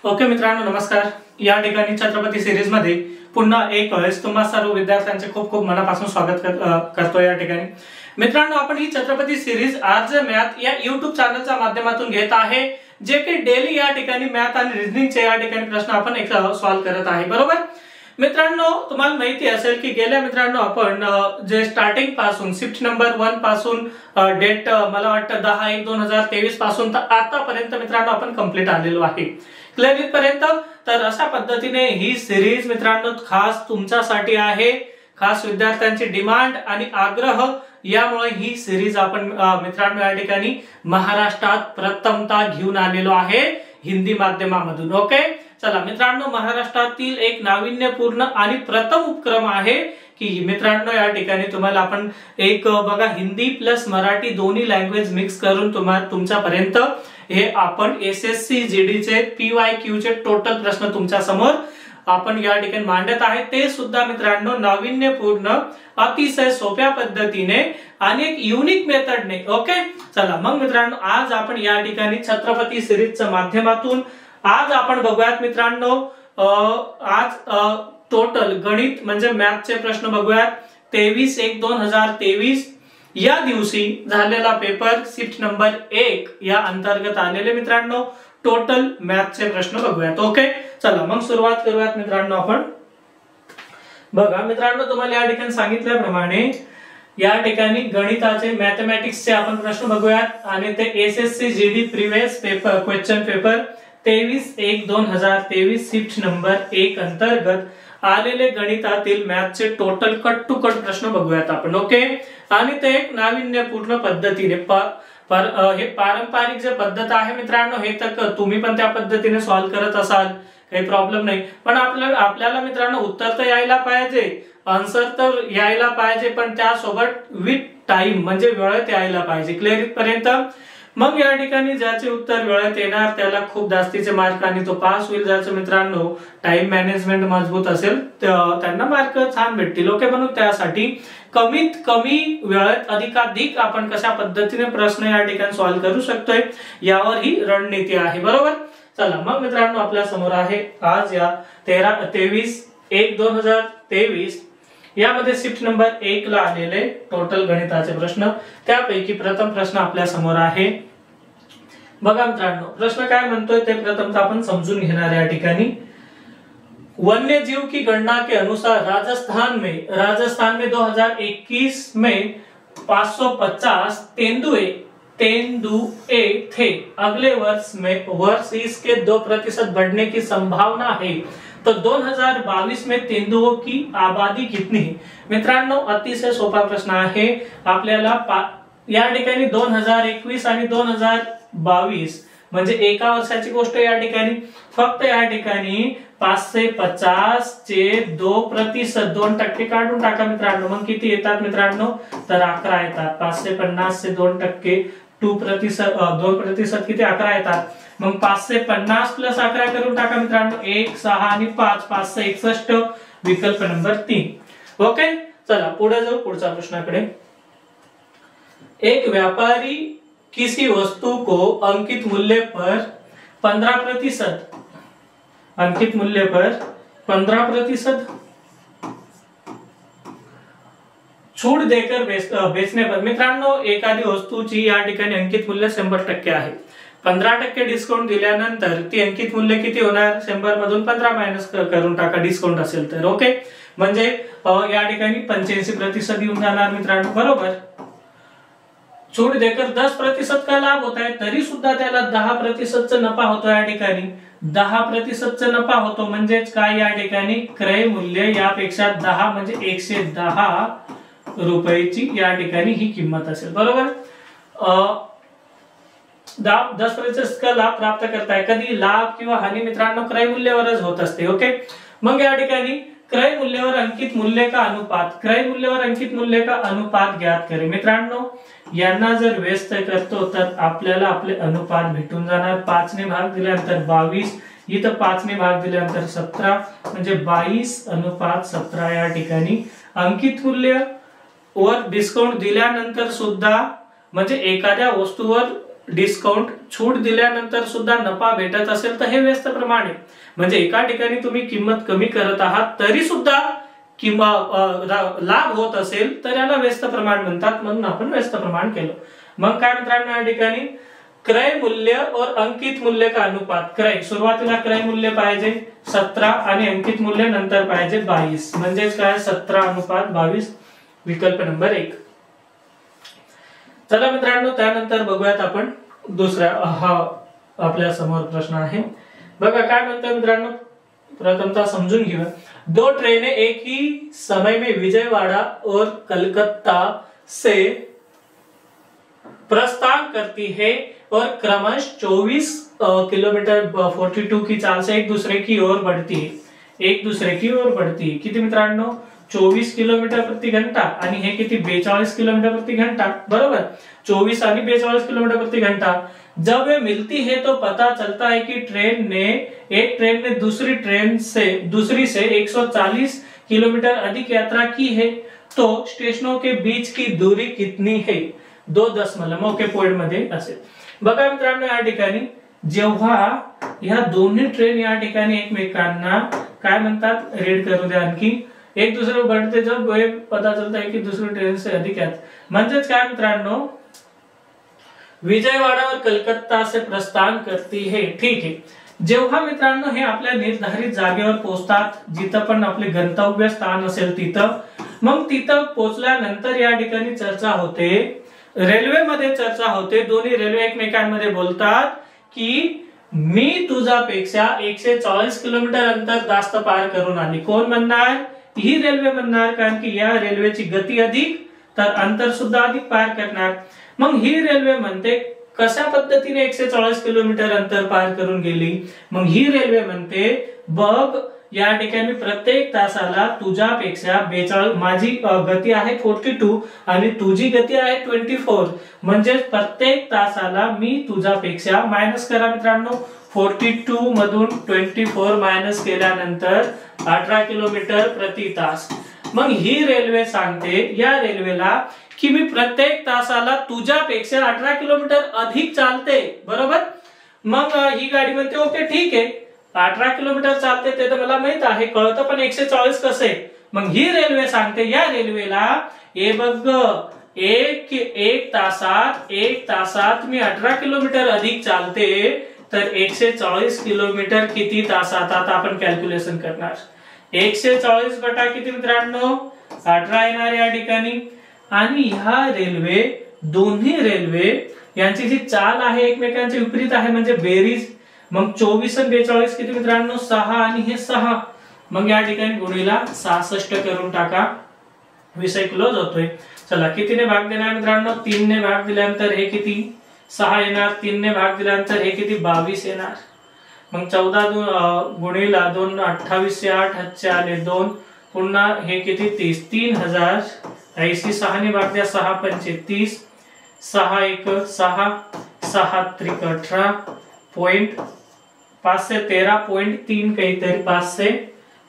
Okay मित्रांनो, नमस्कार। या ठिकाणी छत्रपती सिरीज मध्ये पुन्हा एक वेळेस तुम्हा सर्व विद्यार्थ्यांचे खूप खूप मनापासून स्वागत करतो। या ठिकाणी मित्रांनो, आपण ही छत्रपती सिरीज आज मॅथ या YouTube चॅनलच्या माध्यमातून घेत आहे, जे की डेली या ठिकाणी मॅथ आणि रिझनिंगचे या ठिकाणी प्रश्न आपण एक सॉल्व करत आहे, बरोबर मित्रांनो। तुम्हाला माहिती असेल की गेल्या मित्रांनो आपण जे स्टार्टिंग पासून शिफ्ट नंबर 1 पासून डेट मला वाटतं 10/1/2023 पासून तर आतापर्यंत मित्रांनो आपण कंप्लीट आलेलो आहे क्लिअर इथपर्यंत। तर अशा पद्धतीने ही सिरीज मित्रांनो खास तुमच्यासाठी आहे, खास विद्यार्थ्यांची डिमांड आणि आग्रह, यामुळे ही सिरीज आपण मित्रांनो या ठिकाणी महाराष्ट्रात प्रथमतः घेऊन आलेलो आहे हिंदी माध्यमामधून। ओके चला मित्रांनो, महाराष्ट्रातील एक नाविन्यपूर्ण आणि प्रथम उपक्रम आहे की मित्रांनो या ठिकाणी तुम्हाला आपण एक बघा हिंदी प्लस मराठी दोन्ही लँग्वेज मिक्स करून तुमच्यापर्यंत हे आपण एसएससी जीडी चे PYQ चे टोटल प्रश्न तुमच्या समोर आपण या ठिकाणी मांडत आहे, ते सुद्धा मित्रांनो नाविन्यपूर्ण अतिशय सोप्या पद्धतीने आणि एक युनिक मेथडने। ओके चला मग मित्रांनो, आज आपण या ठिकाणी छत्रपती सिरीजच्या माध्यमातून आज आपण बघूयात मित्रांनो आज टोटल गणित म्हणजे मॅथचे प्रश्न बघूयात। 23/1/2023 या दिवशी झालेला पेपर शिफ्ट नंबर 1 या अंतर्गत आलेले मित्रांनो टोटल मॅथचे प्रश्न बघूयात। ओके चला मग सुरुवात करूयात मित्रांनो। आपण बघा मित्रांनो, तुम्हाला या ठिकाणी सांगितल्याप्रमाणे या ठिकाणी गणिताचे मॅथमॅटिक्सचे आपण प्रश्न बघूयात आणि ते SSC GD previous paper question paper 23/1/2023 shift number 1 अंतर्गत आलेले गणितातील मॅथचे टोटल कट टू कट प्रश्न बघूयात आपण। ओके आणि ते एक नाविन्यपूर्ण पद्धतीने हे पारंपरिक जे पद्धत आहे मित्रांनो, हे तर तुम्ही पण त्या पद्धतीने सॉल्व करत असाल, काही प्रॉब्लेम नाही, पण आपल्याला मित्रांनो उत्तर तर यायला पाहिजे, आन्सर तर यायला पाहिजे, पण त्यासोबत विथ टाइम म्हणजे वेळेत यायला पाहिजे क्लिअर इथपर्यंत। मग या ठिकाणी ज्याचे उत्तर वेळेत येणार त्याला खूप जास्तीचे मार्क आणि तो पास होईल। ज्याचं मित्रांनो टाइम मॅनेजमेंट मजबूत असेल त्यांना मार्क छान भेटतील। ओके म्हणून त्यासाठी कमीत कमी वेळेत अधिकाधिक आपण कशा पद्धतीने प्रश्न या ठिकाणी सॉल्व करू शकतोय यावर ही रणनीती आहे, बरोबर। चला मग मित्रांनो, आपल्या समोर आहे आज या 23/1/2023 यामध्ये शिफ्ट नंबर 1 ला आलेले टोटल गणिताचे प्रश्न। त्यापैकी प्रथम प्रश्न आपल्या समोर आहे। बघा मित्रांनो, प्रश्न काय म्हणतोय ते प्रथम आपण समजून घेणार या ठिकाणी। वन्य जीव की गणना के अनुसार राजस्थान में 2021 में 550 तेंदुए थे। अगले वर्ष इसके 2% बढ़ने की संभावना है, तो 2022 में तेंदुओं की आबादी कितनी है। मित्रांनो अतिशय सोपा प्रश्न आहे। आपल्याला या ठिकाणी 2021 आणि 2022 म्हणजे एका वर्षाची गोष्ट या ठिकाणी, फक्त या ठिकाणी 550 चे 2% 2% काढून टाका मित्रांनो, मग किती येतात मित्रांनो, तर 11 येतात। 550 चे 2% 2% किती 11 येतात। मग 550 प्लस 11 करून टाका मित्रांनो, 1 6 आणि 5 5 61 विकल्प नंबर 3। ओके चला पुढे जाऊ पुढच्या प्रश्नाकडे। एक व्यापारी किसी वस्तु को अंकित मूल्य पर 15% छूट देकर बेचने पर मित्रांनो एखादी वस्तूची या ठिकाणी अंकित मूल्य 100% आहे, 15% डिस्काउंट दिल्यानंतर ती अंकित मूल्य किती होणार, 100 मधून 15 मायनस करून टाका डिस्काउंट असेल तर। ओके म्हणजे या ठिकाणी 85% येऊन जाणार मित्रांनो, बरोबर। छूट देकर 10% का लाभ होता है, तरी सुद्धा त्याला 10% नफा होतो या ठिकाणी। 10% नफा होतो म्हणजेच काय या ठिकाणी क्रय मूल्य यापेक्षा 10 म्हणजे 110 रुपयाची या ठिकाणी ही किंमत असेल, बरोबर। 10% का लाभ प्राप्त करताय, कधी लाभ किंवा हानी मित्रांनो क्रय मूल्यावरच होत असते। ओके मग या ठिकाणी क्रय मूल्यावर अंकित मूल्य का अनुपात ज्ञात करें। मित्रांनो यांना जर व्यस्त करतो तर आपल्याला आपले अनुपात भेटून जाणार। 5 ने भाग दिल्यानंतर 22, इथं 5 ने भाग दिल्यानंतर 17 म्हणजे 22:17 या ठिकाणी अंकित मूल्य वर डिस्काउंट दिल्यानंतर सुद्धा म्हणजे एखाद्या वस्तूवर डिस्काउंट छूट दिल्यानंतर सुद्धा नफा भेटत असेल तर हे व्यस्त प्रमाण आहे. म्हणजे एका ठिकाणी तुम्ही किंमत कमी करत आहात तरी सुद्धा लाभ होत असेल तर याला व्यस्त प्रमाण म्हणतात, म्हणून आपण व्यस्त प्रमाण केलं. मग काय मित्रांनो या ठिकाणी क्रय मूल्य और अंकित मूल्य का अनुपात. क्रय सुरुवातीला क्रय मूल्य पाहिजे 17 आणि अंकित मूल्य नंतर पाहिजे 22, म्हणजेच काय 17:22, विकल्प नंबर 1. चला मित्रांनो त्यानंतर बघूयात आपण दुसरा आपल्या समोर प्रश्न आहे. बघा काय म्हणतात मित्रांनो, प्रथमतः समझून घेऊया. 2 ट्रेनें एक ही समय में विजयवाड़ा और कलकत्ता से प्रस्थान करती है और क्रमश 24 किलोमीटर 42 की चाल से एक दूसरे की ओर बढ़ती है. किती मित्रांनो 24 किलोमीटर प्रति घंटा आणि हे किती 42 किलोमीटर प्रति घंटा, बरोबर. 24 आणि 42 किलोमीटर प्रति घंटा. जब वे मिलती है तो पता चलता है कि एक ट्रेन ने दूसरी से 140 किलोमीटर अधिक यात्रा की है. तो स्टेशनों के बीच की दूरी कितनी है? 2 दशमलव के पॉइंट मध्ये असेल. बघा मित्रांनो या ठिकाणी जेव्हा या दोन्ही ट्रेन या ठिकाणी एकमेकांना काय म्हणतात, रीड करू द्या आणखी. एक दूसरे को बढ़ते जब वे पता चलता है कि दूसरी ट्रेन से अधिक यात्रा, म्हणजेच काय मित्रांनो विजयवाड़ा और कलकत्ता से प्रस्थान करती है. ठीक आहे. जेव्हा मित्रांनो हे आपल्या निर्धारित जागेवर पोहोचतात, जिथं पण आपले गंतव्य स्थान असेल तिथं, मग तिथं पोहोचल्यानंतर या ठिकाणी चर्चा होते, रेल्वेमध्ये चर्चा होते. दोन्ही रेल्वे एकमेकांमध्ये बोलतात की मी तुझ्यापेक्षा 140 किलोमीटर अंतर जास्त पार करून आली. कोण म्हणणार? ही रेल्वे म्हणणार, कारण की या रेल्वेची गती अधिक तर अंतर सुद्धा अधिक पार करणार. मग ही रेल्वे म्हणते कशा पद्धतीने 140 किलोमीटर अंतर पार करून गेली. मग ही रेल्वे म्हणते बघ या ठिकाणी प्रत्येक तासाला तुझ्यापेक्षा 42, माझी गती आहे 42 आणि तुझी गती आहे 24, म्हणजे प्रत्येक तासाला मी तुझ्यापेक्षा मायनस करा मित्रांनो 42 मधून 24 मायनस केल्यानंतर 18 किलोमीटर प्रति तास. मग ही रेल्वे सांगते या रेल्वेला की मी प्रत्येक तासाला तुझ्यापेक्षा 18 किलोमीटर अधिक चालते, बरोबर. मग ही गाडी म्हणते ओके ठीक आहे 18 किलोमीटर चालते ते तर मला माहित आहे, कळतं, पण 140 कसं आहे. मग ही रेल्वे सांगते या रेल्वेला हे बघ एक तासात मी 18 किलोमीटर अधिक चालते तर 140 किलोमीटर किती तासात. आता आपण कॅल्क्युलेशन करणार. 140 बटा किती मित्रांनो 18 येणार या ठिकाणी. आणि ह्या रेल्वे दोन्ही रेल्वे यांची जी चाल आहे एकमेकांच्या विपरीत आहे, म्हणजे बेरीज. मग 24 आणि 42 किती मित्रांनो 6 आणि हे 6. मग या ठिकाणी गुणीला 66 करून टाका. विषय क्लोज होतोय. चला कितीने भाग देणार मित्रांनो 3 ने भाग दिल्यानंतर हे किती 6 येणार. 3 ने भाग दिल्यानंतर हे किती 22 येणार. मग 14 गुणीला 2 28 8 हातचे आले 2 पुन्हा हे किती 30 3080. 6 ने भाग द्या 6 पंचे 30 6 1 6 6 त्रिक 18 पॉइंट 5 से 13.3 काहीतरी 5 से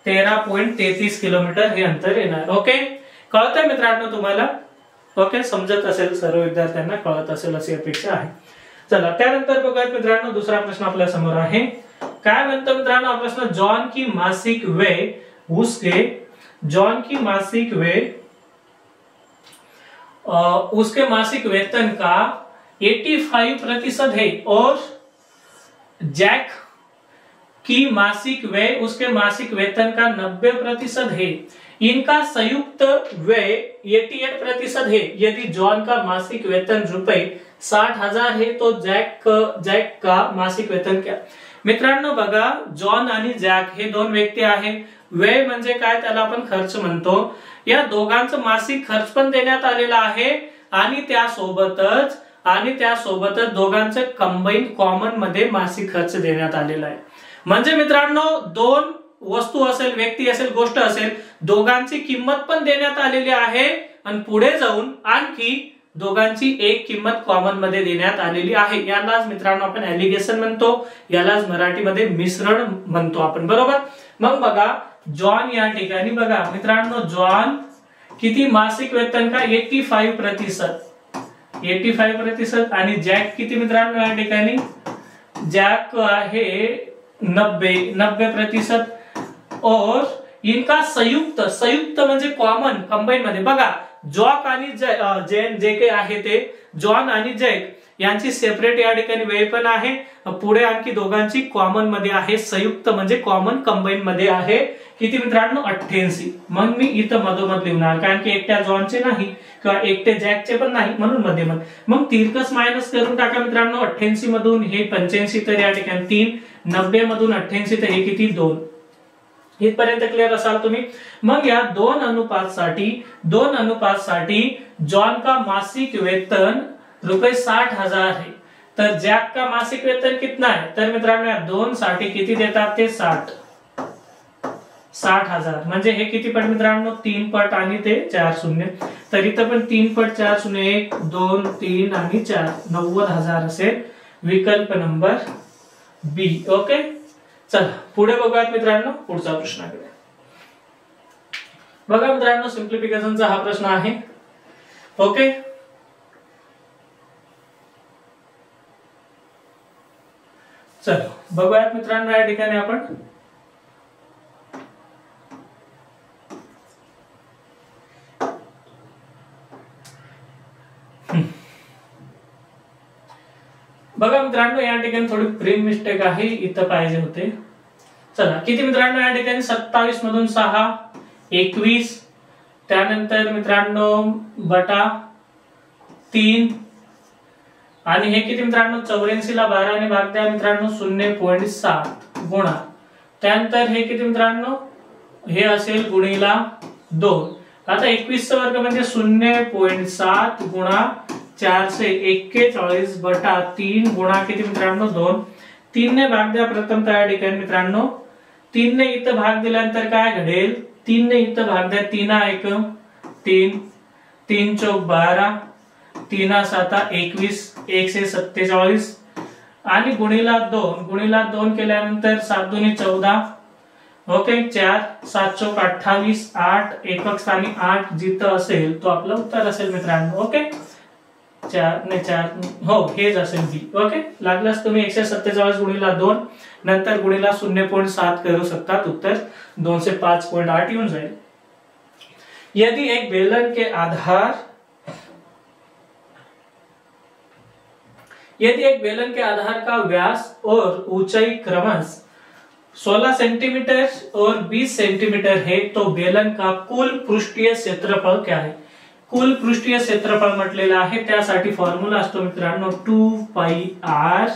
13.33 किलोमीटर हे अंतर येणार. ओके कळतंय मित्रांनो तुम्हाला? ओके समजत असेल, सर्व विद्यार्थ्यांना कळत असेल अशी अपेक्षा आहे. चला त्यानंतर बघूयात मित्रांनो दुसरा प्रश्न आपल्या समोर आहे. काय म्हणतो मित्रांनो हा प्रश्न, जॉन की मासिक व्यय उसके मासिक वेतन का 85% है और जैक की मासिक व्यय उसके मासिक वेतन का 90% है. इनका संयुक्त व्यय 88% है. यदि जॉन का मासिक वेतन ₹60,000 है तो जैक का मासिक वेतन क्या. मित्रांनो बघा जॉन आणि जॅक हे दोन व्यक्ती आहेत. व्यय म्हणजे काय, त्याला आपण खर्च म्हणतो. या दोघांचं मासिक खर्च पण देण्यात आलेला आहे आणि त्यासोबतच दोघांचं कंबाईन कॉमन मध्ये मासिक खर्च देण्यात आलेला आहे. म्हणजे मित्रांनो दोन वस्तू असेल, व्यक्ती असेल, गोष्ट असेल, दोघांची किंमत पण देण्यात आलेली आहे आणि पुढे जाऊन आणखी दोघांची एक किंमत कॉमन मध्ये देण्यात आलेली आहे. यालाच मित्रांनो आपण ऍलिगेशन म्हणतो, यालाच मराठीमध्ये मिश्रण म्हणतो आपण, बरोबर. मग बघा जॉन या ठिकाणी बघा मित्रांनो जॉन किती मासिक वेतन का 85%. 85% आणि जॅक किती मित्रांनो या ठिकाणी जॅक आहे 90% और इनका संयुक्त म्हणजे कॉमन कंबाईन मध्ये बघा जॉक आणि जेन जे काही आहे ते जॉन आणि जॅक यांची सेपरेट या ठिकाणी वेपन आहे, पुढे आणखी दोघांची कॉमन मध्ये आहे, संयुक्त म्हणजे कॉमन कंबाईन मध्ये आहे किती मित्रांनो 88. मग मी इथं मधोमध लिहणार कारण की एकट्या जॉनचे नाही किंवा एकटे जॅकचे पण नाही म्हणून मध्यमध. मग तिरकस मायनस करून टाका मित्रांनो 88 मधून हे 85 तर या ठिकाणी 3, 90 मधून 88 तर हे किती 2. इथपर्यंत क्लिअर असाल तुम्ही. मग या 2:5 साठी जॉन का मासिक वेतन ₹60,000 है, तर जॅक का मासिक वेतन कितना है, तर मित्रांनो या 2 साठी किती देतात ते 60,000 म्हणजे हे किती पट मित्रांनो 3 पट आणि ते 4 शून्य, तर इथं पण 3 पट 4 शून्य 1 2 3 आणि 4 90,000 असेल विकल्प नंबर बी. ओके चला पुढे बघूयात मित्रांनो पुढचा प्रश्नाकडे. बघा मित्रांनो सिंप्लिफिकेशनचा हा प्रश्न आहे. ओके चलो बघूयात मित्रांनो या ठिकाणी आपण बघा मित्रांनो या ठिकाणी थोडी प्रिंट मिस्टेक आहे, इथं पाहिजे होते. चला किती मित्रांनो या ठिकाणी 27 मधून 6 21, त्यानंतर मित्रांनो बटा 3 आणि हे किती मित्रांनो 84 ला 12 ने भाग द्या मित्रांनो 0.7 गुणा, त्यानंतर हे किती मित्रांनो हे असेल गुणिला 2. आता 21 चा वर्ग म्हणजे 0.7 गुणा 441 बटा 3 गुणा किती मित्रांनो 2. 3 ने भाग द्या प्रथम त्या ठिकाणी मित्रांनो 3 ने इथं भाग दिल्यानंतर काय घडेल 3 ने इथं भाग द्या 3 1 3 3 चौक 12 3 7 21 1 से 47 आणि गुणिला 2 केल्यानंतर 7 2 14. ओके 4 7 चौक 28 8 एकक स्थानी 8 जिथं असेल तो आपलं उत्तर असेल मित्रांनो. ओके 4 हो हेच असेल बी. ओके लागल्यास तुम्ही 147 गुणिला 2 नंतर गुणिला 0.7 करू शकतात, उत्तर 2 से 5.8 येऊन जाईल. यदि एक बेलन के आधार का व्यास और ऊंचाई क्रमश 16 सेंटीमीटर और 20 सेंटीमीटर है तो बेलन का कुल पृष्ठीय क्षेत्रफळ क्या है. कुल पृष्ठीय क्षेत्रफळ म्हटलेलं आहे त्यासाठी फॉर्म्युला असतो मित्रांनो 2πr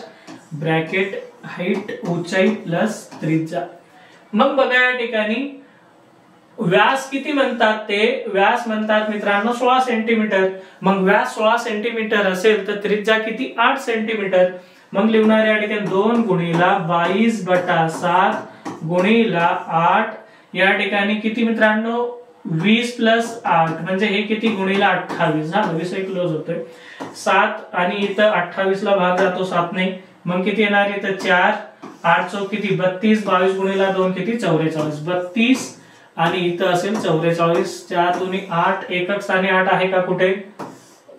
ब्रॅकेट हाईट ऊंचाई प्लस त्रिज्या. मग बघा या ठिकाणी व्यास किती म्हणतात ते व्यास म्हणतात मित्रांनो 16 सेंटीमीटर. मग व्यास 16 सेंटीमीटर असेल तर त्रिज्या किती 8 सेंटीमीटर. मग लिहणार या ठिकाणी 2 गुणिला 22/7 गुणिला 8 या ठिकाणी किती मित्रांनो 20 प्लस 8 म्हणजे हे किती गुणिला 28 झालं 20 क्लोज होतोय 7 आणि इथं 28 ला भाग जातो 7 ने मग किती येणार इथं 4 8 चौक किती 32 22 गुणिला 2 किती 44 32 आणि इथं असेल 44 4 2 8 एकक स्थानी 8 आहे का कुठे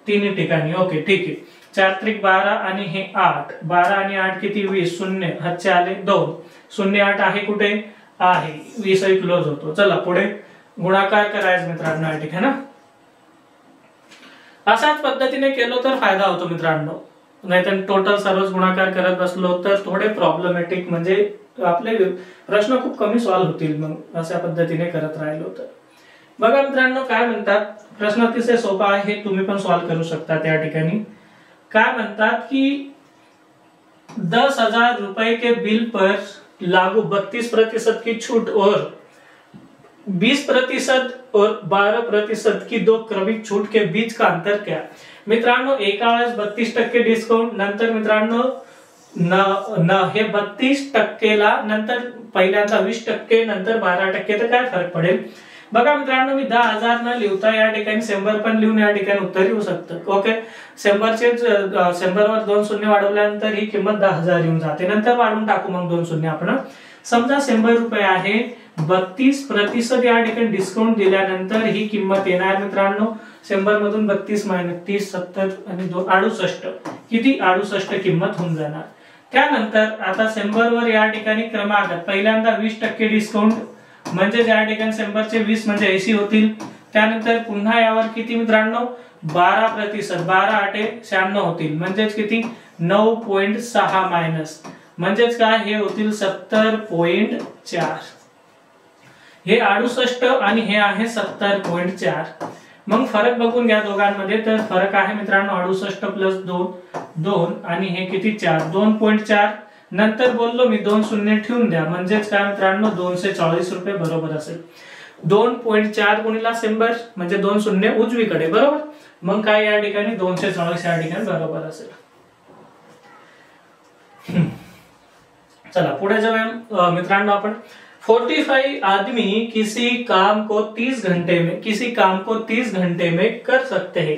तिन्ही ठिकाणी. ओके ठीक आहे 4 त्रिक 12 आणि हे 8 12 आणि 8 किती 20 शून्य हातचे आले 2 0 8 आहे कुठे आहे 20 क्लोज होतो. चला पुढे गुणाकार करायचं मित्रांनो या ठिकाणी. अशाच पद्धतीने केलो तर फायदा होतो मित्रांनो, नाहीतर टोटल सर्वच गुणाकार करत बसलो तर थोडे प्रॉब्लेमॅटिक म्हणजे आपले प्रश्न खूप कमी सॉल्व्ह होतील मग अशा पद्धतीने करत राहिलो तर. बघा मित्रांनो काय म्हणतात प्रश्न अतिशय सोपा आहे, हे तुम्ही पण सॉल्व्ह करू शकता. त्या ठिकाणी काय म्हणतात की 10,000 रुपए के बिल पर लागू 32% की छूट और 20% और 12% की दो क्रमिक छूट के बीच का अंतर क्या. मित्रांनो एका वेळेस 32% डिस्काउंट नंतर मित्रांनो हे 32%ला नंतर पहिल्यांदा 20% नंतर 12% तर काय फरक पडेल. बघा मित्रांनो मी 10,000 न लिहता या ठिकाणी 100 पण लिहून या ठिकाणी उत्तर येऊ शकतं. ओके 100 वर 2 शून्य वाढवल्यानंतर ही किंमत 10,000 येऊन जाते. नंतर वाढवून टाकू मग 2 शून्य आपण. समजा 100 रुपये आहे 32% या ठिकाणी डिस्काउंट दिल्यानंतर ही किंमत येणार मित्रांनो 100 मधून 32 मायनस 30 70 आणि 2 68 किती 68 किंमत होऊन जाणार। त्यानंतर आता 100 वर या ठिकाणी क्रमागत पहिल्यांदा 20% डिस्काउंट म्हणजे या ठिकाणी 100 चे 20 म्हणजे 80 होतील। त्यानंतर पुन्हा यावर किती मित्रांनो 12% 12 8 96 होतील म्हणजेच किती 9.6 मायनस म्हणजेच काय हे होतील 70.4 हे 68 आणि हे आहे 70.4 मग फरक बघून घ्या दोघांमध्ये तर फरक आहे मित्रांनो 68 प्लस 2 2 आणि हे किती 4 2.4 नंतर बोललो मी 2 शून्य ठेवून द्या म्हणजेच काय मित्रांनो 240 रुपये बरोबर असेल। 2.4 गुणिला 100 म्हणजे 2 शून्य उजवीकडे बरोबर मग काय या ठिकाणी 240 या ठिकाणी बरोबर असेल। चला पुढे जाऊया मित्रांनो आपण 45 आदमी किसी काम को 30 घंटे में कर सकते हैं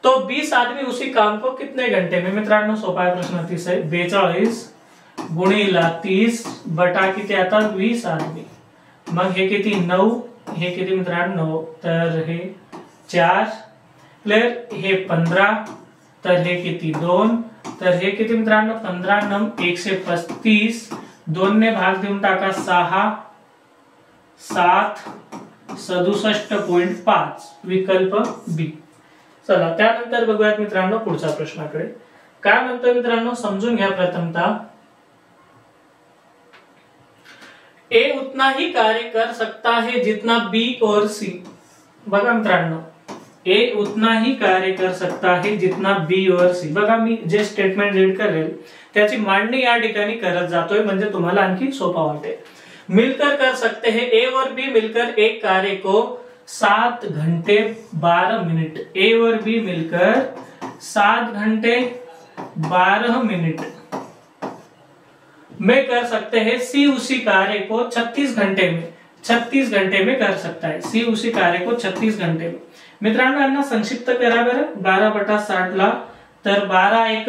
तो 20 आदमी उसी काम को कितने घंटे में मित्रांनो सोपा आहे प्रश्न अतिशय 42 गुणिला 30 बटा किती आता 20 आदमी मग हे किती 9 हे किती मित्रांनो तर हे 4 क्लियर हे 15 तर हे किती 2 तर हे किती मित्रांनो 15 9 135 2 ने भाग देऊन टाका 6 7 67.5 विकल्प बी। चला त्यानंतर बघूयात मित्रांनो पुढच्या प्रश्नाकडे काय म्हणतोय मित्रांनो समजून घ्या प्रथमतः ए उतना ही कार्य कर सकता है जितना बी और सी बघा मित्रांनो ए उतना ही कार्य कर सकता है जितना बी और सी बघा मी जे स्टेटमेंट रीड करेल त्याची मांडणी या ठिकाणी करत जातोय म्हणजे तुम्हाला आणखी सोपा वाटेल। मिलकर कर सकते हैं ए और बी मिलकर एक कार्य को 7 घंटे 12 मिनट ए और बी मिलकर 7 घंटे 12 मिनट में कर सकते हैं सी उसी कार्य को 36 घंटे में कर सकता है सी उसी कार्य को 36 घंटे में। मित्रांनो यांना संक्षिप्त करा बरं 12/60 ला तर 12 1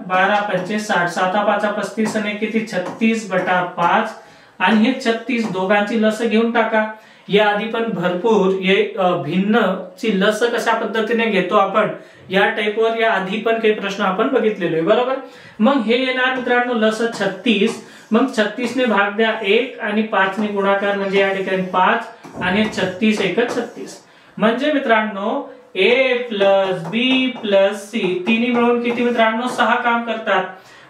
12 5 60 7 5 35 आणि किती 36/5 आणि हे 36 दोघांची लस घेऊन टाका। या आधी पण भरपूर हे भिन्न ची लस कशा पद्धतीने घेतो आपण या टाइपवर या आधी पण काही प्रश्न आपण बघितलेले आहे बरोबर। मग हे येणार मित्रांनो लस 36 मग 36 ने भाग द्या 1 आणि 5 ने गुणाकार म्हणजे या ठिकाणी 5 आणि 36 1 36 म्हणजे मित्रांनो ए प्लस बी प्लस सी तिन्ही मिळून किती मित्रांनो 6 काम करतात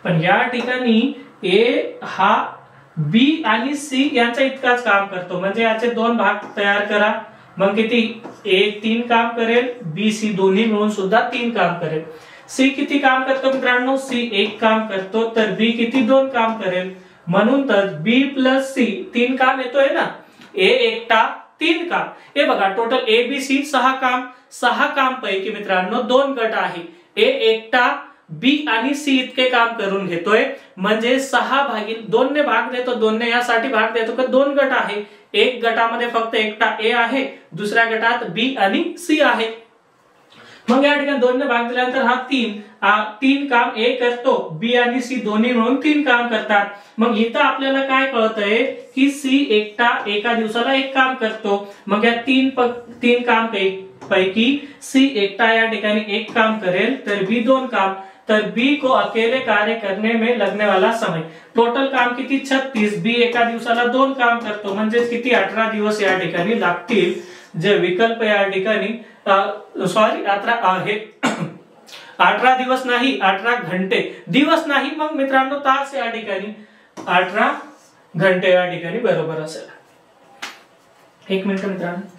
पण या ठिकाणी ए हा बी आणि सी यांचा इतकाच काम करतो म्हणजे याचे 2 भाग तयार करा मग किती ए 3 काम करेल बी सी दोन्ही मिळून सुद्धा 3 काम करेल। सी किती काम करतो मित्रांनो सी 1 काम करतो तर बी किती 2 काम करेल म्हणून तर बी प्लस सी 3 काम येतोय ना ए एकटा 3 काम हे बघा टोटल ए बी सी 6 काम पैकी मित्रांनो 2 गट आहे ए एकटा बी आणि सी इतके काम करून घेतोय म्हणजे 6 भागिले 2 ने भाग देतो 2 ने यासाठी भाग देतो का 2 गट आहे एक गटामध्ये फक्त एकटा ए आहे दुसऱ्या गटात बी आणि सी आहे मग या ठिकाणी 2 ने भाग दिल्यानंतर हा 3 काम ए करतो बी आणि सी दोन्ही मिळून 3 काम करतात। मग इथं आपल्याला काय कळतंय की सी एकटा एका दिवसाला 1 काम करतो मग या 3 काम पैकी सी एकटा या ठिकाणी 1 काम करेल तर बी 2 काम तर बी को अकेले कार्य करने में लगने वाला समय टोटल काम किती 36 बी एका दिवसाला 2 काम करतो म्हणजे किती 18 दिवस या ठिकाणी लागतील जे विकल्प या ठिकाणी सॉरी 18 दिवस नाही 18 घंटे दिवस नाही मग मित्रांनो तास या ठिकाणी 18 घंटे या ठिकाणी बरोबर असेल। 1 मिनिट मित्रांनो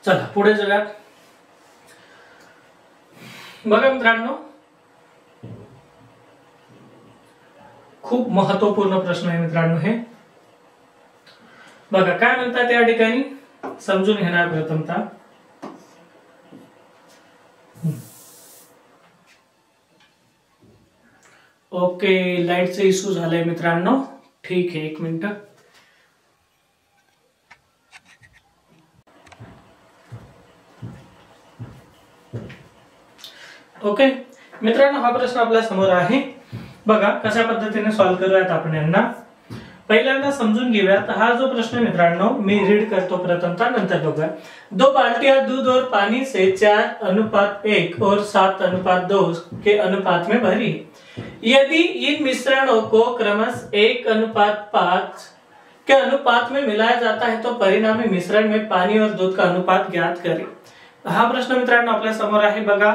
चला पुढे जाऊया बघा मित्रांनो खूप महत्वपूर्ण प्रश्न आहे मित्रांनो हे बघा काय म्हणतात या ठिकाणी समजून घेणार प्रथमतः ओके लाईटचा इश्यू झालाय मित्रांनो ठीक आहे 1 मिनिट ओके मित्रांनो हा प्रश्न आपल्या समोर आहे, बघा कशा पद्धतीने सॉल्व्ह करूयात आपण यांना। पहिल्यांदा समजून घेऊयात हा जो प्रश्न मित्रांनो मी रीड करतो प्रथमतः, नंतर बघूया। 2 बाल्टियां दूध और पानी से 4:1 और 7:2 के अनुपात में भरी। यदि इन मिश्रणों को क्रमशः 1:5 के अनुपात में मिलाया जाता है तो परिणामी मिश्रण में पानी और दूध का अनुपात ज्ञात करें। हा प्रश्न मित्रांनो आपल्या समोर आहे, बघा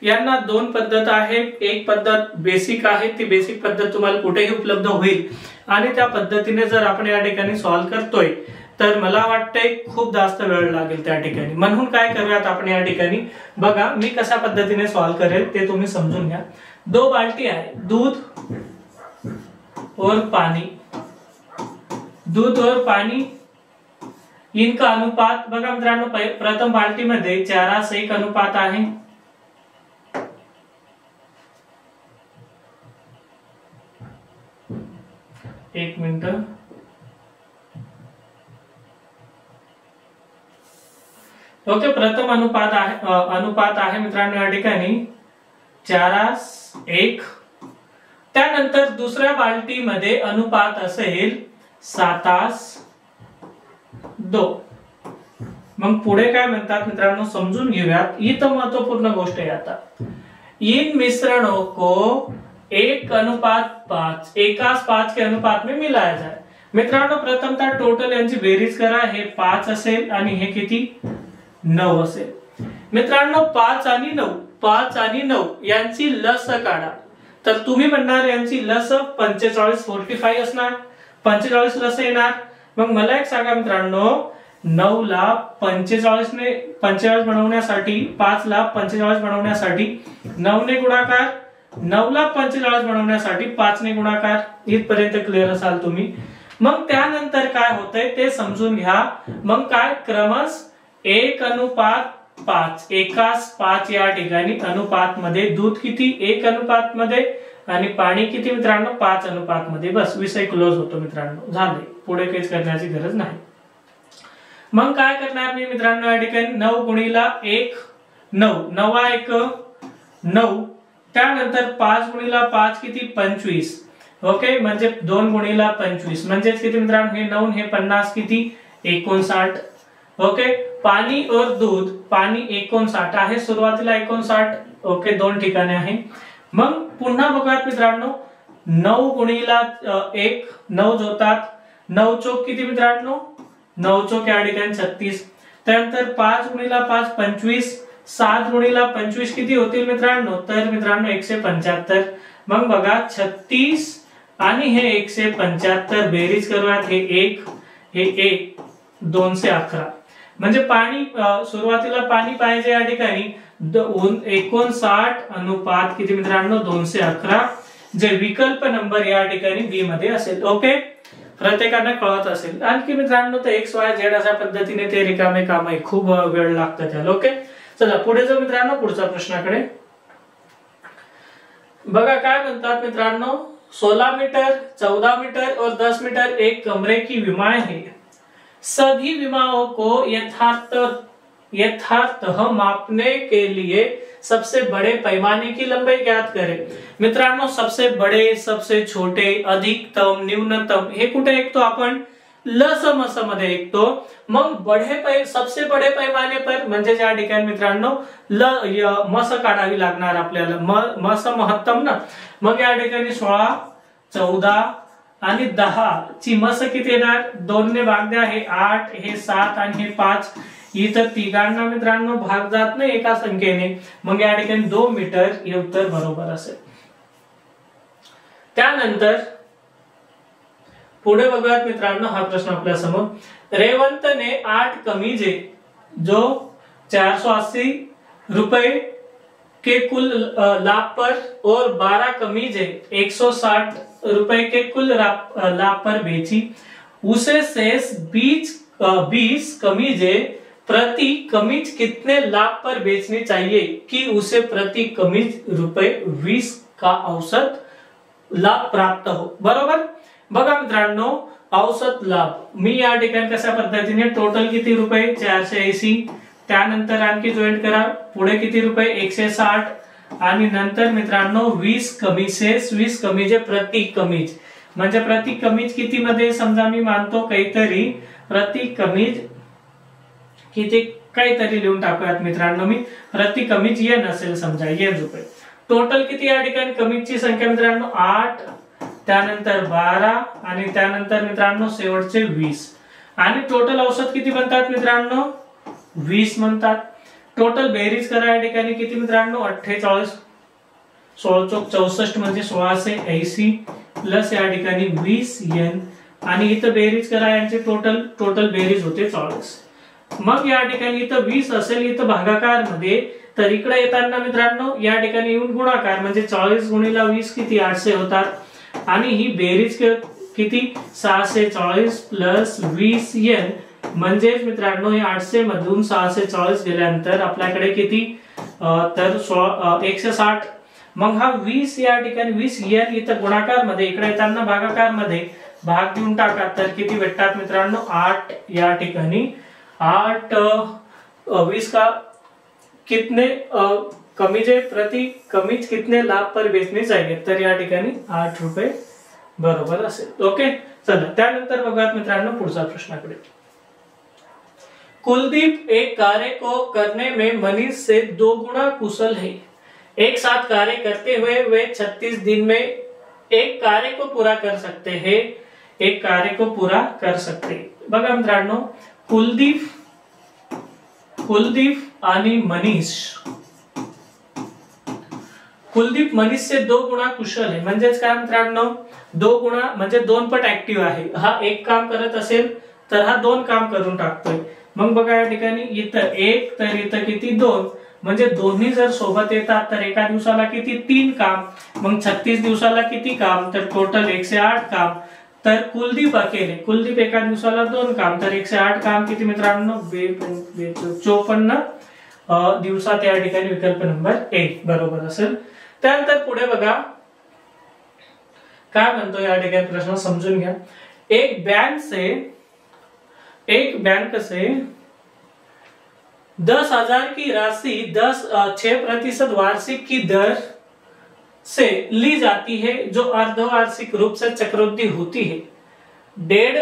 यांना 2 पद्धत आहे। एक पद्धत बेसिक आहे, ती बेसिक पद्धत तुम्हाला कुठेही उपलब्ध होईल आणि त्या पद्धतीने जर आपण या ठिकाणी सॉल्व्ह करतोय तर मला वाटतंय खूप जास्त वेळ लागेल त्या ठिकाणी। म्हणून काय करूयात आपण या ठिकाणी, बघा मी कशा पद्धतीने सॉल्व्ह करेल ते तुम्ही समजून घ्या। 2 बाल्टी आहे, दूध और पानी, दूध और पानी इनका अनुपात बघा मित्रांनो, प्रथम बाल्टी मध्ये 4:1 अनुपात आहे। एक मिनिट, ओके प्रथम अनुपात आहे मित्रांनो या ठिकाणी 4:1। त्यानंतर दुसऱ्या बाल्टीमध्ये अनुपात असेल 7:2। मग पुढे काय म्हणतात मित्रांनो समजून घेऊयात, ही तर महत्वपूर्ण गोष्ट आहे। आता इन मिश्रणों को 1:5 1:5 के अनुपात में मिलाया जाए। मित्रांनो प्रथमतः टोटल यांची बेरीज करा, हे 5 असेल आणि हे किती 9 असेल। मित्रांनो 5 आणि 9 यांची लस काढा, तर तुम्ही म्हणणार यांची लस 45 45 असणार, 45 लस येणार। मग मला एक सांगा मित्रांनो, 9 ला 45 ने 45 बनवण्यासाठी, 5 ला 45 बनवण्यासाठी 9 ने गुणाकार, 9 ला 45 बनवण्यासाठी 5 ने गुणाकार। इथपर्यंत क्लिअर असाल तुम्ही। मग त्यानंतर काय होतंय ते समजून घ्या। मग काय क्रमश 1:5 1:5 या ठिकाणी अनुपात मध्ये दूध किती 1:5 मध्ये आणि पाणी किती मित्रांनो 5:5 मध्ये। बस विषय क्लोज होतो मित्रांनो, झाले, पुढे काहीच करण्याची गरज नाही। मग काय करणार मी मित्रांनो या ठिकाणी 9 गुणिला 1 9, 9:1 9, त्यानंतर 5 गुणिला 5 किती 25, ओके म्हणजे 2 गुणिला 25 म्हणजे किती मित्रांनो, हे 9 हे 50 किती 59, ओके। पाणी और दूध, पाणी 59 आहे, सुरुवातीला 59, ओके 2 ठिकाणी आहे। मग पुन्हा बघूयात मित्रांनो, 9 गुणिला 1 9 होतात, 9 चौक किती मित्रांनो 9 चौक या ठिकाणी 36, त्यानंतर 5 गुणिला 5 25, 7 गुणिला 25 किती होतील मित्रांनो, तर मित्रांनो 175। मग बघा 36 आणि हे 175 बेरीज करूयात, हे 1 हे 1 211 म्हणजे पाणी सुरुवातीला पाणी पाहिजे या ठिकाणी 59 अनुपात किती मित्रांनो 211, जे विकल्प नंबर या ठिकाणी बी मध्ये असेल। ओके, प्रत्येकाने कळत असेल। आणखी मित्रांनो ते XYZ अशा पद्धतीने ते रिकामे काम आहे, खूप वेळ लागतो त्याला। ओके चला पुढे जाऊ मित्रांनो, पुढच्या प्रश्नाकडे बघा काय म्हणतात मित्रांनो, 16 मीटर 14 मीटर और 10 मीटर एक कमरे की विमाएं है। सभी विमाओं को यथार्थ मापने के लिए सबसे बड़े पैमाने की लंबाई ज्ञात करें। मित्रांनो सबसे बड़े, सबसे छोटे, अधिकतम, न्यूनतम हे कुठे ऐकतो आपण लसमस मध्ये ऐकतो। मग सबसे बड़े पैमाने पर म्हणजे ज्या ठिकाणी मित्रांनो मस काढावी लागणार आपल्याला, मस महत्तम ना। मग या ठिकाणी 16 14 आणि 10 ची मस किती येणार, 2 ने भाग द्या, हे 8 हे 7 आणि हे 5, इथं तिघांना मित्रांनो भाग जात नाही एका संख्येने, मग या ठिकाणी 2 मीटर हे उत्तर बरोबर असेल। त्यानंतर पुढे बघूयात मित्रांनो, हा प्रश्न आपल्या समोर, रेवंत ने 8 कमीजे जो 480 रुपए के कुल लाभ पर और 12 कमीजें 160 रुपए के कुल लाभ पर बेची, उसे शेष 20 कमीजें प्रति कमीज कितने लाभ पर बेचनी चाहिए कि उसे प्रति कमीज रुपए 20 का औसत लाभ प्राप्त हो। बरोबर, बघा मित्रांनो औसत लाभ मी या ठिकाणी कशा पद्धतीने टोटल किती रुपये 480, त्यानंतर आणखी जॉईंट करा, पुढे किती रुपये 160 आणि नंतर मित्रांनो 20 कमीसेस, 20 कमीजे प्रति कमीज, म्हणजे प्रति कमीज किती मध्ये समजा मी मानतो काहीतरी प्रति कमीज किती काहीतरी लिहून टाकूयात मित्रांनो, मी प्रति कमीज n असेल समजा n रुपये. टोटल किती या ठिकाणी कमीजची संख्या मित्रांनो 8, त्यानंतर 12 आणि त्यानंतर मित्रांनो शेवटचे 20 आणि टोटल औषध किती बनतात मित्रांनो 20 म्हणतात. टोटल बेरीज करा या ठिकाणी किती मित्रांनो 48, 16 चौक 64 म्हणजे 1680 प्लस या ठिकाणी 20 n आणि इथं बेरीज करा यांचे टोटल बेरीज होते 44. मग या ठिकाणी इथं 20 असेल इथं भागाकार मध्ये, तर इकडे येताना मित्रांनो या ठिकाणी येऊन गुणाकार म्हणजे 40 गुणिले 20 किती 800 होतात आणि ही बेरीज किती 640 प्लस 20 n म्हणजे मित्रांनो हे 800 मधून 640 गेल्यानंतर आपल्याकडे किती तर 160. मग हा 20 या ठिकाणी 20 n इथं गुणाकार मध्ये, इकडे येताना भागाकार मध्ये भाग देऊन टाका तर किती भेटतात मित्रांनो 8 या ठिकाणी 8 20 का कितने कमीजे प्रति कमीज कितने लाभ पर बेचने चाहिए, तर या ठिकाणी 8 रुपये बरोबर असेल. ओके चला त्यानंतर बघा मित्रांनो पुढचा प्रश्नाकडे. कुलदीप एक कार्य को करने में मनीष से 2 गुना कुशल है. एक साथ कार्य करते हुए वे 36 दिन में एक कार्य को पूरा कर सकते हैं. एक कार्य को पूरा कर सकते. बघा मित्रांनो कुलदीप आणि मनीष, कुलदीप मनीष से 2 गुणा कुशल आहे. म्हणजेच काय मित्रांनो 2 गुणा म्हणजे 2 पट ऍक्टिव्ह आहे. हा एक काम करत असेल तर हा 2 काम करून टाकतोय. मग बघा या ठिकाणी इथं 1 तर इथं किती 2, म्हणजे दोन्ही जर सोबत येतात तर एका दिवसाला किती 3 काम, मग 36 दिवसाला किती काम तर टोटल 108 काम. तर कुलदीप एका दिवसाला 2 काम तर 108 काम किती मित्रांनो 54 दिवसात या ठिकाणी विकल्प नंबर 1 बरोबर असेल. त्यानंतर पुढे बघा काय म्हणतो या ठिकाणी प्रश्न समजून घ्या. एक बैंक से 10,000 की राशि 6% वार्षिक की दर से ली जाती है जो अर्धवार्षिक रूप से चक्रवृद्धि होती है. 1.5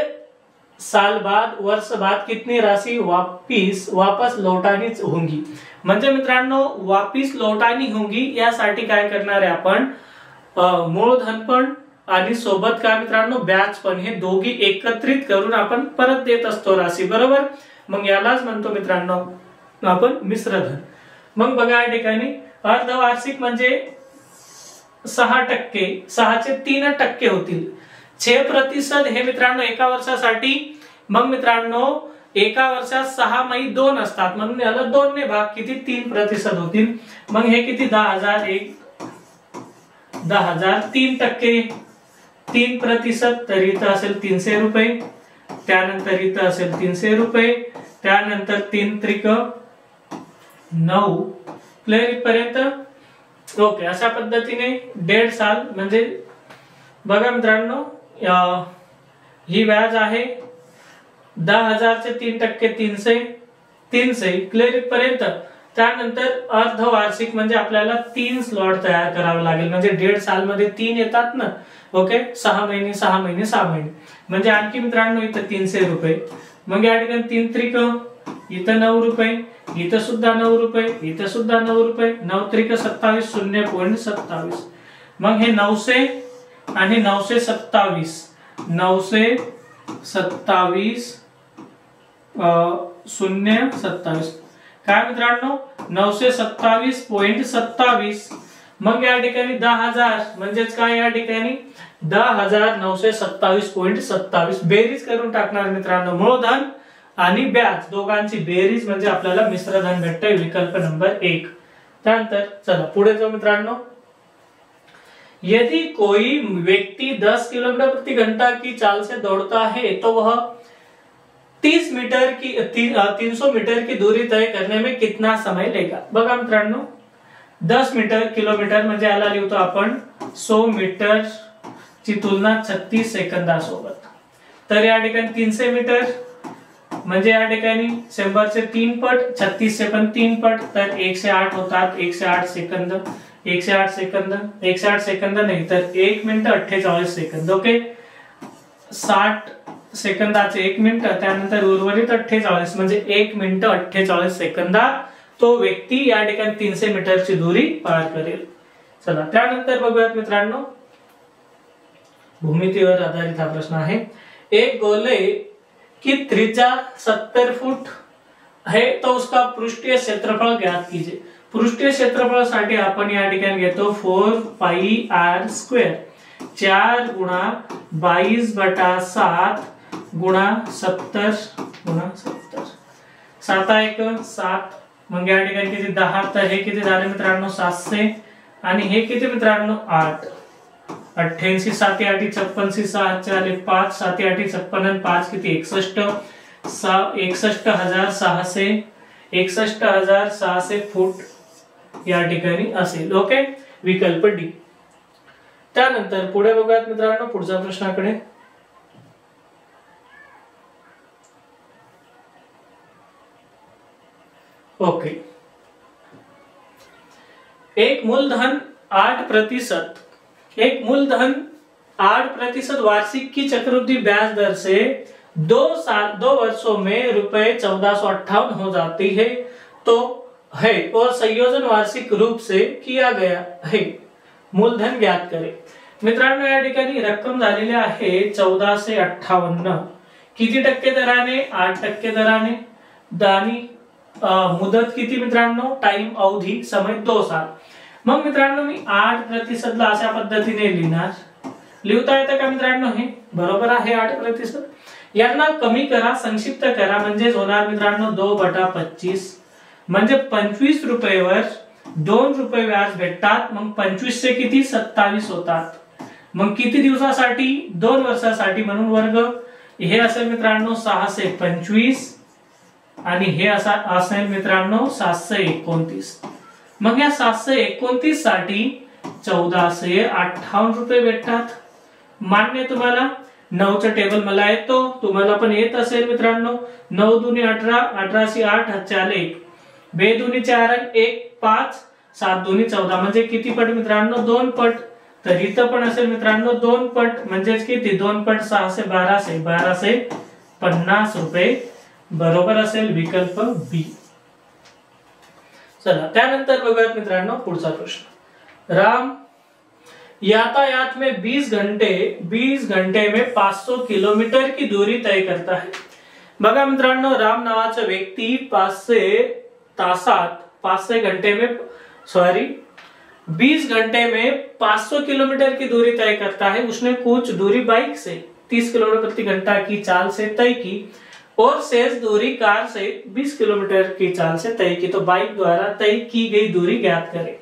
साल बाद वर्ष बाद कितनी राशि वापस लौटानी होंगी. म्हणजे मित्रांनो वापिस लौटानी होंगी यासाठी काय करणार आहे आपण मूलधन पण आणि सोबत काय मित्रांनो ब्याज पण हे दोघी एकत्रित करून आपण परत देत असतो राशी बरोबर. मग यालाच म्हणतो मित्रांनो आपण मिश्रधन. मग बघा या ठिकाणी अर्धवार्षिक म्हणजे 6%, 6चे 3% होतील. 6% हे मित्रांनो एका वर्षासाठी. मग मित्रांनो एका वर्षात 6 महिने 2 असतात म्हणून याला 2 ने भाग किती 3% होतील. मग हे किती 10,000 3%, 3% तर इथं असेल 300 रुपये, त्यानंतर इथं असेल 300 रुपये, त्यानंतर 3 त्रिक 9 प्लेट पर्यंत. ओके अशा पद्धतीने 1.5 साल म्हणजे बघा मित्रांनो ही व्याज आहे 10,000चे 3% 300 क्लिअर पर्यंत. त्यानंतर अर्धवार्षिक म्हणजे आपल्याला 3 स्लॉट तयार करावे लागेल म्हणजे 1.5 साल मध्ये 3 येतात ना. ओके 6 महिने 6 महिने 6 महिने म्हणजे आणखी मित्रांनो इथं 300 रुपये. मग या ठिकाणी 3 त्रिक इथं 9 रुपये, इथं सुद्धा 9 रुपये, इथं सुद्धा 9 रुपये, 9 त्रिक 27 0.27. मग हे 900 आणि 927 0.27 काय मित्रांनो 927.27. मग या ठिकाणी 10,000 म्हणजेच काय या ठिकाणी 10,927.27 बेरीज करून टाकणार मित्रांनो मूलधन आणि ब्याज दोघांची बेरीज म्हणजे आपल्याला मिश्रधन भेटते विकल्प नंबर 1. त्यानंतर चला पुढे जाऊ मित्रांनो. यदि कोई व्यक्ति 10 किलोमीटर प्रति घंटा की चाल से दौड़ता है तो वह 300 मीटर की दूरी तय करने में कितना समय लेगा. बघा मित्रांनो 10 किलोमीटर म्हणजे याला लिहितो आपण 100 मीटर ची तुलना 36 सेकंदासोबत. तर या ठिकाणी 300 मीटर म्हणजे या ठिकाणी 100 चे 3 पट 36 से पण 3 पट तर 108 होतात 108 सेकंद 108 सेकंद, 108 सेकंद नाही तर 1 मिनिट 48 सेकंद. ओके, 60 सेकंदाचे 1 मिनिट, त्यानंतर उर्वरित 48 म्हणजे 1 मिनिट 48 सेकंदात तो व्यक्ती या ठिकाणी 300 मीटरची दूरी पार करेल. चला त्यानंतर बघूयात मित्रांनो, भूमितीवर आधारित हा प्रश्न आहे. एक गोले की त्रिज्या 70 फुट है तो उसका पृष्ठीय क्षेत्रफळ ज्ञात कीजिए. पृष्ठीय क्षेत्रफळ साठी आपण या ठिकाणी घेतो 4 पाई r स्क्वेअर, 4 गुणा 22/7 गुणा 70 गुणा 70, 7 मग या ठिकाणी किती 10, तर हे किती झाले मित्रांनो 700 आणि हे किती मित्रांनो 8, 88 7 8 56 6 4 5 7 8 56 आणि 5 किती 61, 61,600 फूट या ठिकाणी असेल. ओके, विकल्प डी. त्यानंतर पुढे बघूयात मित्रांनो पुढच्या प्रश्नाकडे. ओके, एक मूलधन 8%, एक मूलधन 8% वार्षिक की चक्रवृद्धि ब्याज दर से 2 वर्षों में रुपए 1458 हो जाती है तो है और संयोजन वार्षिक रूप से किया गया है. मूलधन ज्ञात करे. मित्रांनो या ठिकाणी रक्कम झालेली आहे 1458. किती टक्के दराने? 8% दराने. दानी मुदत किती मित्रांनो? टाइम अवधी समय 2 साल. मग मित्रांनो मी 8% ला अशा पद्धतीने लिहिणार. लिहिता येतं का मित्रांनो? हे बरोबर आहे 8%. यांना कमी करा, संक्षिप्त करा, म्हणजे होणार मित्रांनो 2/25 म्हणजे 25 रुपयेवर 2 रुपये व्याज भेटतात. मग 25 से किती 27 होतात. मग किती दिवसासाठी? 2 वर्षासाठी, म्हणून वर्ग. हे असेल मित्रांनो 625 आणि हे असेल मित्रांनो 729. मग या 729 साठी 1458 रुपये भेटतात. मान्य तुम्हाला? 9चं टेबल मला येतो, तुम्हाला पण येत असेल मित्रांनो. 9 दुनी 18, 18 सी 8, 4 1, 2 दुनी 4 1 5, 7 दुनी 14 म्हणजे किती पट मित्रांनो? 2 पट. तर इथं पण असेल मित्रांनो 2 पट म्हणजे किती? 2 पट 1250 रुपये. बरोबर असेल विकल्प बी. चला त्यानंतर बघूयात मित्रांनो पुढचा प्रश्न. राम यातायात में 20 घंटे में 500 किलोमीटर की दूरी तय करता है. बघा मित्रांनो, राम नावाचा व्यक्ती 20 घंटे में 500 किलोमीटर की दूरी तय करता है. उसने कुछ दूरी बाइक से 30 किलोमीटर प्रति घंटा की चाल से तय की और शेष दूरी कार से 20 किलोमीटर की चाल से तय की. तो बाइक द्वारा तय की गई दूरी ज्ञात करे.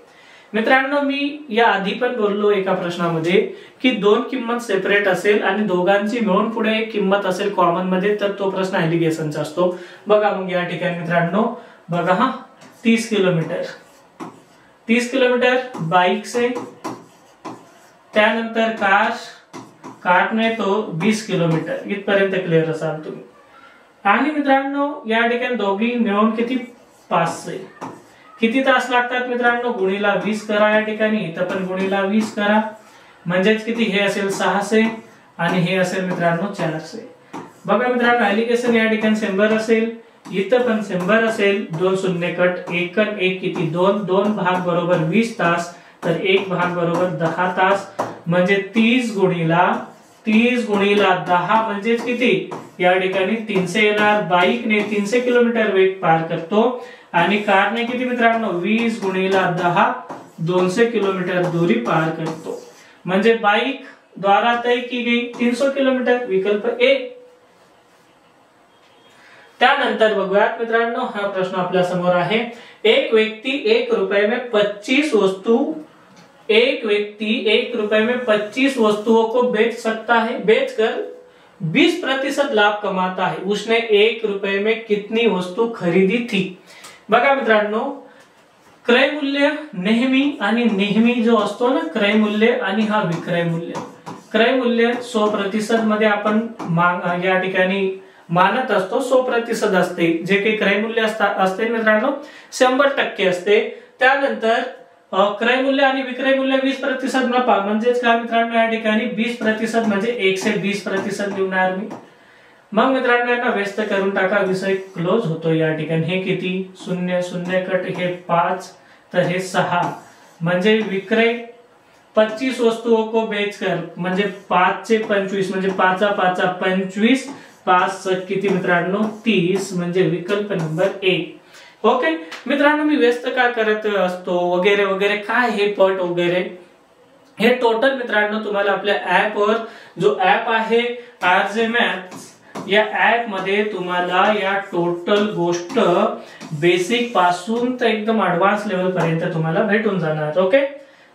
मित्रांनो मी या आधी पण बोललो एका प्रश्नामध्ये की 2 किंमत सेपरेट असेल आणि दोघांची मिळून पुढे एक किंमत असेल कॉमन मध्ये, तर तो प्रश्न एलिगेशनचा असतो. बघा मग या ठिकाणी मित्रांनो बघा हा 30 किलोमीटर बाइक से, त्यानंतर कारने तो 20 किलोमीटर. इथपर्यंत क्लिअर असाल तुम्ही. आणि मित्रांनो या ठिकाणी दोघी मिळून किती 500. किती तास लागतात मित्रांनो? गुणीला 20 करा. या ठिकाणी इथं पण गुणीला 20 करा म्हणजेच किती? हे असेल 600 आणि हे असेल मित्रांनो 400. बघा मित्रांनो एलिगेशन या ठिकाणी 100 असेल, इथं पण 100 असेल. 2 शून्य कट, 1 आणि 1 किती? 2. 2 भाग बरोबर 20 तास, तर 1 भाग बरोबर 10 तास म्हणजे 30 गुणीला 10 म्हणजे किती? या ठिकाणी 300 येणार. बाईकने 300 किलोमीटर वेग पार करतो आणि कारने किती मित्रांनो? 20 गुणीला 10 200 किलोमीटर दूरी पार करतो. म्हणजे बाइक द्वारा तय की गई 300 किलोमीटर. विकल्प ए. त्यानंतर बघूयात मित्रांनो हा प्रश्न आपल्या समोर आहे. एक व्यक्ति 1 रुपए में 25 वस्तुओं को बेच सकता है, बेचकर 20% लाभ कमाता है. उसने 1 रुपए में कितनी वस्तू खरीदी थी? बघा मित्रांनो क्रय मूल्य नेहमी जो असतो ना, क्रय मूल्य आणि हा विक्रय मूल्य. क्रय मूल्य 100% मध्ये आपण या ठिकाणी मानत असतो. 100% असते. जे काही क्रय मूल्य असते मित्रांनो 100% असते. त्यानंतर क्रय मूल्य आणि विक्रय मूल्य 20% नफा म्हणजेच काय मित्रांनो या ठिकाणी 20% म्हणजे 120% लिहणार मी। मग मित्रांनो यांना व्यस्त करून टाका, विषय क्लोज होतो या ठिकाणी। हे किती 0 0 कट हे 5 तर हे 6 म्हणजे विक्रय 25 वस्तुओं को बेचकर म्हणजे 5 चे 25 म्हणजे 5 5 25 5 किती मित्रांनो 30 म्हणजे विकल्प नंबर 1। ओके मित्रांनो मी व्यस्त का करत असतो वगैरे वगैरे काय हे पट वगैरे हे टोटल मित्रांनो तुम्हाला आपल्या ऍप वर जो ऍप आहे आरजे मॅथ्स या ऍप मध्ये तुम्हाला या टोटल गोष्ट बेसिक पासून तर एकदम ऍडव्हान्स लेवल पर्यंत तुम्हाला भेटून जाणार। ओके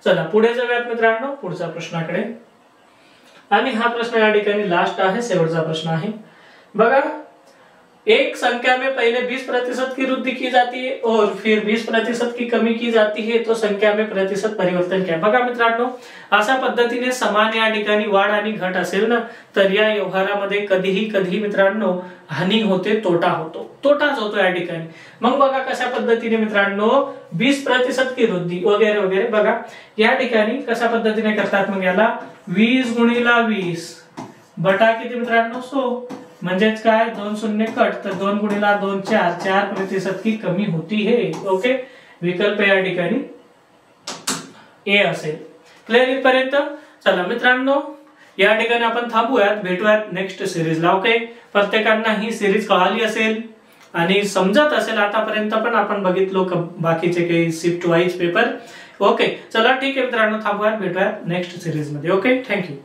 चला पुढे जाऊयात मित्रांनो पुढच्या प्रश्नाकडे। आणि हा प्रश्न या ठिकाणी लास्ट आहे, शेवटचा प्रश्न आहे बघा। एक संख्या में पहले 20% की वृद्धि की जाती है और फिर 20% की कमी की जाती है तो संख्या में प्रतिशत परिवर्तन क्या। बघा मित्रांनो अशा पद्धतीने समान या ठिकाणी वाढ आणि घट असेल ना तर या व्यवहारामध्ये कधीही मित्रांनो हानी होते, तोटा होतो, तोटाच होतो या ठिकाणी। मग बघा कशा पद्धतीने मित्रांनो 20% की वृद्धि वगैरे वगैरे बघा या ठिकाणी कशा पद्धतीने करतात। मग याला 20 गुणिला 20 बटा किती मित्रांनो 100 म्हणजेच काय 2 0 कट तर 2 गुणिला 2 4 4% की कमी होती है। ओके विकल्प या ठिकाणी ए असेल। क्लिअर इथपर्यंत। चला मित्रांनो या ठिकाणी आपण थांबूयात, भेटूयात नेक्स्ट सिरीजला। ओके प्रत्येकांना ही सिरीज कळाली असेल आणि समजत असेल आतापर्यंत पण आपण बघितलो बाकीचे काही शिफ्ट वाईज पेपर। ओके चला ठीक आहे मित्रांनो थांबूयात, भेटूयात नेक्स्ट सिरीज मध्ये। Okay thank you.